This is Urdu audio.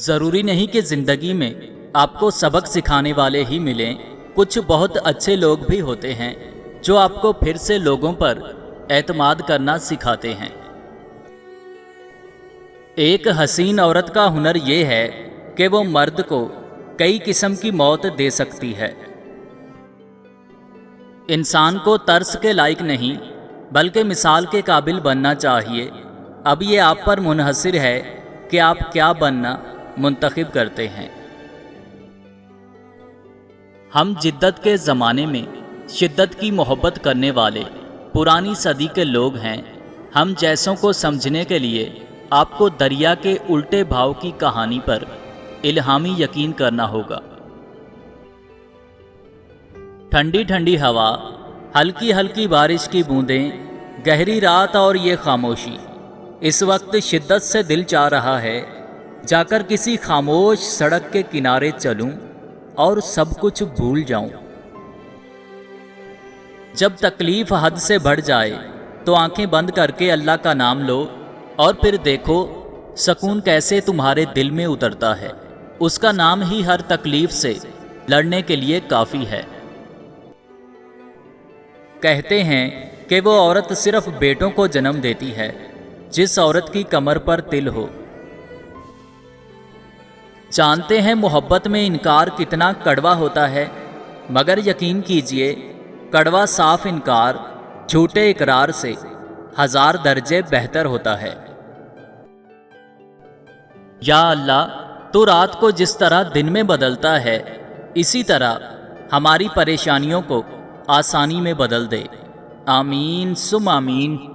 ضروری نہیں کہ زندگی میں آپ کو سبق سکھانے والے ہی ملیں، کچھ بہت اچھے لوگ بھی ہوتے ہیں جو آپ کو پھر سے لوگوں پر اعتماد کرنا سکھاتے ہیں۔ ایک حسین عورت کا ہنر یہ ہے کہ وہ مرد کو کئی قسم کی موت دے سکتی ہے۔ انسان کو ترس کے لائق نہیں بلکہ مثال کے قابل بننا چاہیے۔ اب یہ آپ پر منحصر ہے کہ آپ کیا بننا منتخب کرتے ہیں۔ ہم جدت کے زمانے میں شدت کی محبت کرنے والے پرانی صدی کے لوگ ہیں۔ ہم جیسوں کو سمجھنے کے لیے آپ کو دریا کے الٹے بہاؤ کی کہانی پر الہامی یقین کرنا ہوگا۔ ٹھنڈی ٹھنڈی ہوا، ہلکی ہلکی بارش کی بوندیں، گہری رات اور یہ خاموشی۔ اس وقت شدت سے دل چاہ رہا ہے جا کر کسی خاموش سڑک کے کنارے چلوں اور سب کچھ بھول جاؤں۔ جب تکلیف حد سے بڑھ جائے تو آنکھیں بند کر کے اللہ کا نام لو اور پھر دیکھو سکون کیسے تمہارے دل میں اترتا ہے۔ اس کا نام ہی ہر تکلیف سے لڑنے کے لیے کافی ہے۔ کہتے ہیں کہ وہ عورت صرف بیٹوں کو جنم دیتی ہے جس عورت کی کمر پر تل ہو۔ جانتے ہیں محبت میں انکار کتنا کڑوا ہوتا ہے، مگر یقین کیجئے کڑوا صاف انکار جھوٹے اقرار سے 1000 درجے بہتر ہوتا ہے۔ یا اللہ، تو رات کو جس طرح دن میں بدلتا ہے اسی طرح ہماری پریشانیوں کو آسانی میں بدل دے۔ آمین ثم آمین۔